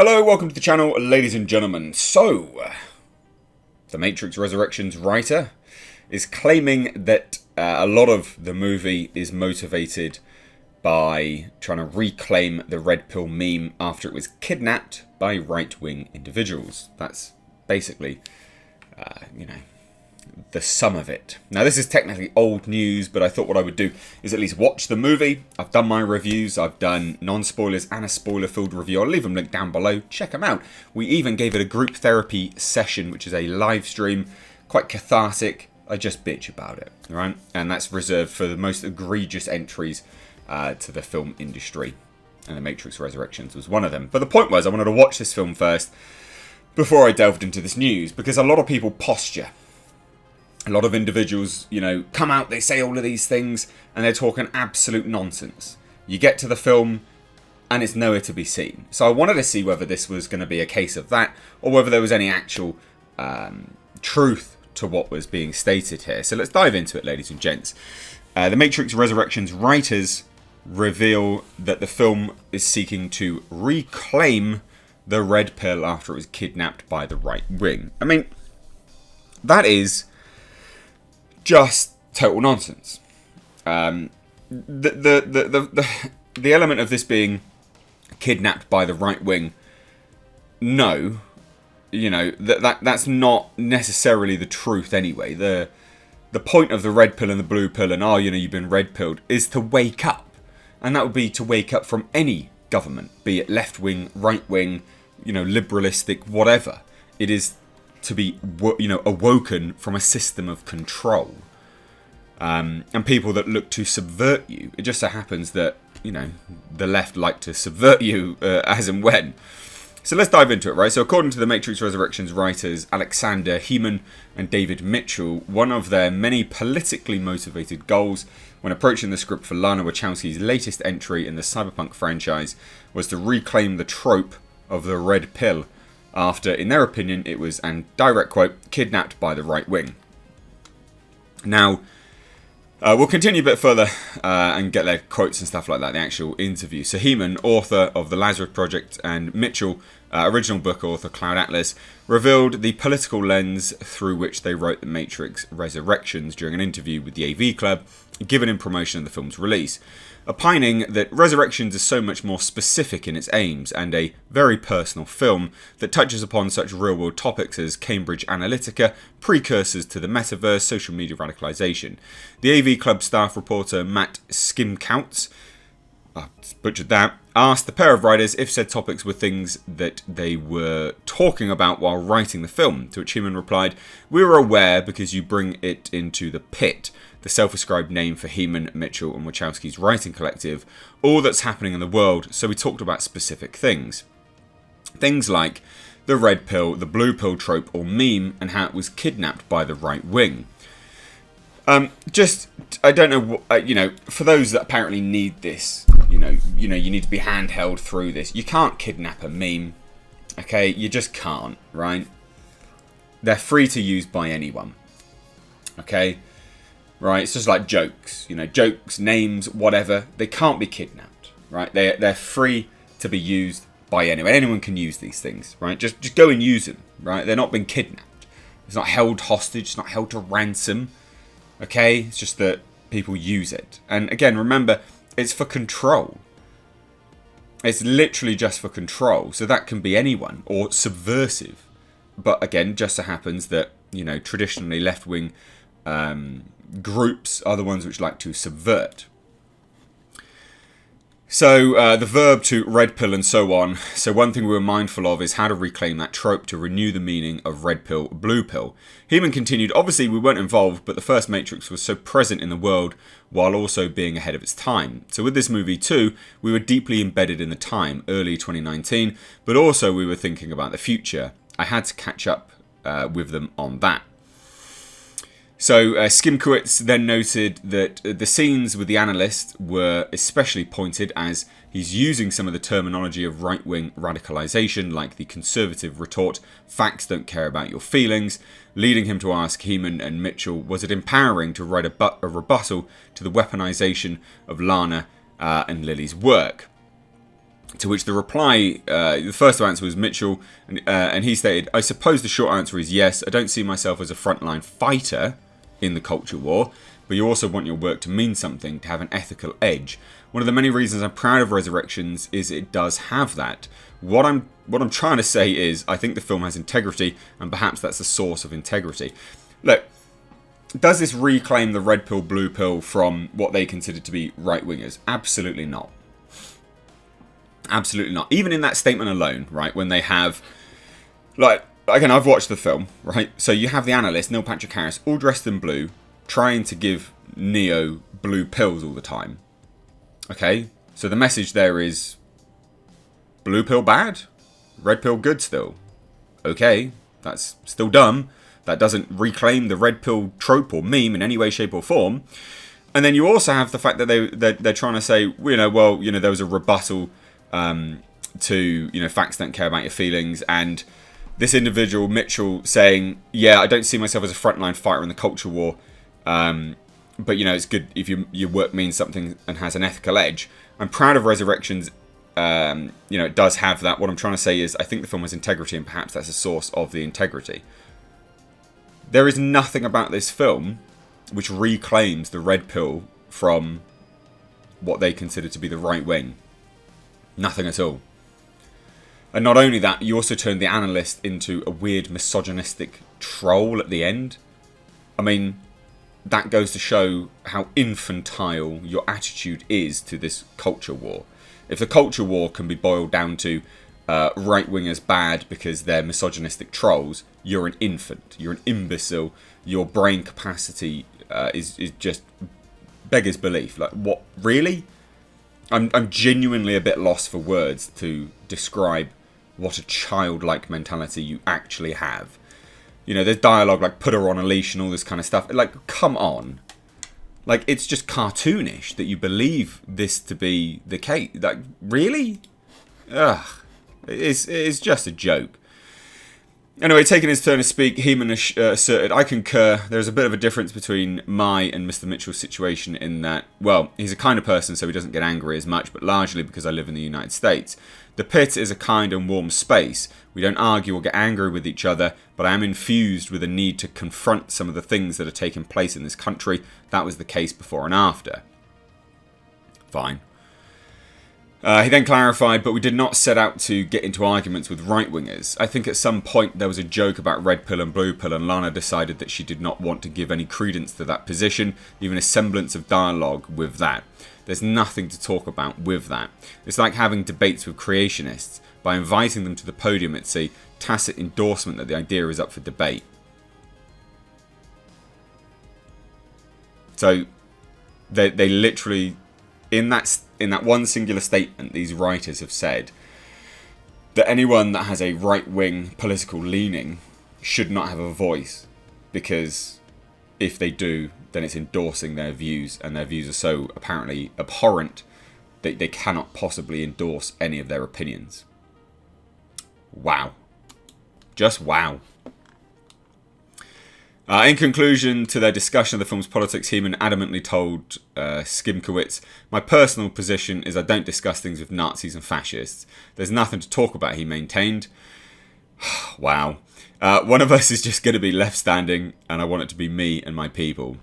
Hello, welcome to the channel, ladies and gentlemen. So, the Matrix Resurrections writer is claiming that a lot of the movie is motivated by trying to reclaim the red pill meme after it was kidnapped by right-wing individuals. That's basically, the sum of it. Now, this is technically old news, but I thought what I would do is at least watch the movie. I've done my reviews. I've done non-spoilers and a spoiler-filled review. I'll leave them linked down below. Check them out. We even gave it a group therapy session, which is a live stream, quite cathartic. I just bitch about it, right? And that's reserved for the most egregious entries to the film industry. And The Matrix Resurrections was one of them. But the point was, I wanted to watch this film first before I delved into this news, because a lot of people posture. A lot of individuals, come out, they say all of these things, and they're talking absolute nonsense. You get to the film, and it's nowhere to be seen. So I wanted to see whether this was going to be a case of that, or whether there was any actual truth to what was being stated here. So let's dive into it, ladies and gents. The Matrix Resurrections writers reveal that the film is seeking to reclaim the red pill after it was kidnapped by the right wing. I mean, that is just total nonsense. The element of this being kidnapped by the right wing, no, that's not necessarily the truth anyway. The point of the red pill and the blue pill and you've been red pilled is to wake up, and that would be to wake up from any government, be it left wing, right wing, liberalistic, whatever. It is to be, awoken from a system of control. And people that look to subvert you. It just so happens that, the left like to subvert you as and when. So let's dive into it, right? So according to the Matrix Resurrections writers, Alexander Heeman and David Mitchell, one of their many politically motivated goals when approaching the script for Lana Wachowski's latest entry in the cyberpunk franchise was to reclaim the trope of the red pill after, in their opinion, it was, and direct quote, kidnapped by the right wing. Now, we'll continue a bit further and get their quotes and stuff like that, the actual interview. So Heeman, author of The Lazarus Project, and Mitchell, original book author, Cloud Atlas, revealed the political lens through which they wrote The Matrix Resurrections during an interview with the AV Club, given in promotion of the film's release, opining that Resurrections is so much more specific in its aims and a very personal film that touches upon such real-world topics as Cambridge Analytica, precursors to the metaverse, social media radicalization. The AV Club staff reporter Matt Skimcounts, butchered that, asked the pair of writers if said topics were things that they were talking about while writing the film, to which Heeman replied, "We were aware because you bring it into the pit," the self-ascribed name for Heeman, Mitchell and Wachowski's writing collective, all that's happening in the world, so we talked about specific things. Things like the red pill, the blue pill trope or meme, and how it was kidnapped by the right wing. I don't know, for those that apparently need this, you need to be handheld through this. You can't kidnap a meme, okay? You just can't, right? They're free to use by anyone, okay? Right? It's just like jokes, jokes, names, whatever. They can't be kidnapped, right? They're free to be used by anyone. Anyone can use these things, right? Just go and use them, right? They're not being kidnapped. It's not held hostage. It's not held to ransom. Okay, it's just that people use it. And again, remember, it's for control. It's literally just for control. So that can be anyone or subversive. But again, just so happens that, traditionally left-wing groups are the ones which like to subvert. So the verb to red pill and so on. So one thing we were mindful of is how to reclaim that trope to renew the meaning of red pill, blue pill. Heeman continued, obviously we weren't involved, but the first Matrix was so present in the world while also being ahead of its time. So with this movie too, we were deeply embedded in the time, early 2019, but also we were thinking about the future. I had to catch up with them on that. So Skimkowitz then noted that the scenes with the analyst were especially pointed as he's using some of the terminology of right-wing radicalization, like the conservative retort, facts don't care about your feelings, leading him to ask Heeman and Mitchell, was it empowering to write a rebuttal to the weaponization of Lana and Lily's work? To which the reply, the first answer was Mitchell, and he stated, "I suppose the short answer is yes. I don't see myself as a frontline fighter in the culture war, but you also want your work to mean something, to have an ethical edge. One of the many reasons I'm proud of Resurrections is it does have that. What I'm trying to say is, I think the film has integrity, and perhaps that's the source of integrity." Look, does this reclaim the red pill, blue pill from what they consider to be right-wingers? Absolutely not. Absolutely not. Even in that statement alone, right, when they have, like, again, I've watched the film, right? So you have the analyst, Neil Patrick Harris, all dressed in blue, trying to give Neo blue pills all the time. Okay? So the message there is, blue pill bad, red pill good still. Okay, that's still dumb. That doesn't reclaim the red pill trope or meme in any way, shape or form. And then you also have the fact that they're trying to say, there was a rebuttal to, facts don't care about your feelings, and this individual, Mitchell, saying, yeah, I don't see myself as a frontline fighter in the culture war, but, it's good if your work means something and has an ethical edge. I'm proud of Resurrections. It does have that. What I'm trying to say is I think the film has integrity, and perhaps that's a source of the integrity. There is nothing about this film which reclaims the red pill from what they consider to be the right wing. Nothing at all. And not only that, you also turned the analyst into a weird misogynistic troll at the end. I mean, that goes to show how infantile your attitude is to this culture war. If the culture war can be boiled down to right-wingers bad because they're misogynistic trolls, you're an infant. You're an imbecile. Your brain capacity is just beggars belief. Like, what? Really? I'm genuinely a bit lost for words to describe what a childlike mentality you actually have. There's dialogue like put her on a leash and all this kind of stuff. Like, come on. Like, it's just cartoonish that you believe this to be the case. Like, really? Ugh. It is just a joke. Anyway, taking his turn to speak, Heeman asserted, "I concur. There's a bit of a difference between my and Mr. Mitchell's situation in that, well, he's a kind of person so he doesn't get angry as much, but largely because I live in the United States. The pit is a kind and warm space. We don't argue or get angry with each other, but I am infused with a need to confront some of the things that are taking place in this country. That was the case before and after." Fine. He then clarified, "But we did not set out to get into arguments with right-wingers. I think at some point there was a joke about red pill and blue pill, and Lana decided that she did not want to give any credence to that position, even a semblance of dialogue with that. There's nothing to talk about with that. It's like having debates with creationists. By inviting them to the podium, it's a tacit endorsement that the idea is up for debate." So, they literally, in that one singular statement, these writers have said that anyone that has a right-wing political leaning should not have a voice, because if they do, then it's endorsing their views, and their views are so apparently abhorrent that they cannot possibly endorse any of their opinions. Wow. Just wow. In conclusion to their discussion of the film's politics, Heeman adamantly told Skimkowitz, "My personal position is I don't discuss things with Nazis and fascists. There's nothing to talk about," he maintained. Wow. "One of us is just going to be left standing, and I want it to be me and my people."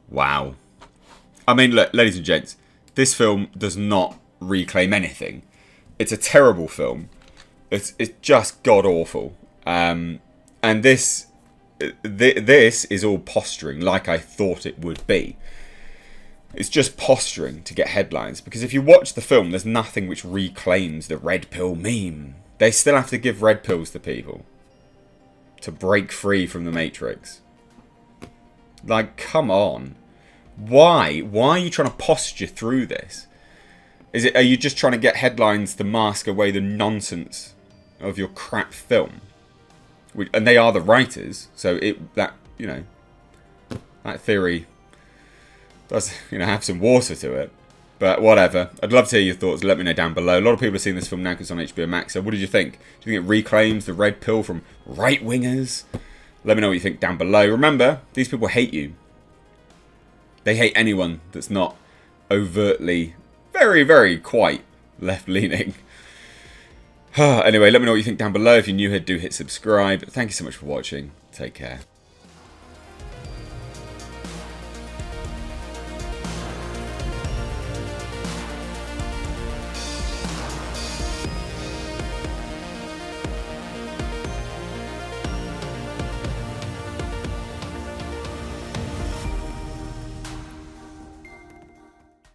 Wow. I mean, look, ladies and gents, this film does not reclaim anything. It's a terrible film. It's just god-awful. And this is all posturing, like I thought it would be. It's just posturing to get headlines, because if you watch the film, there's nothing which reclaims the red pill meme. They still have to give red pills to people to break free from the Matrix. Like, come on. Why? Why are you trying to posture through this? Are you just trying to get headlines to mask away the nonsense of your crap film? And they are the writers, so that theory does have some water to it. But whatever. I'd love to hear your thoughts. Let me know down below. A lot of people have seen this film now because it's on HBO Max. So what did you think? Do you think it reclaims the red pill from right-wingers? Let me know what you think down below. Remember, these people hate you. They hate anyone that's not overtly, very, very quite left-leaning. Anyway, let me know what you think down below. If you're new here, do hit subscribe. Thank you so much for watching. Take care.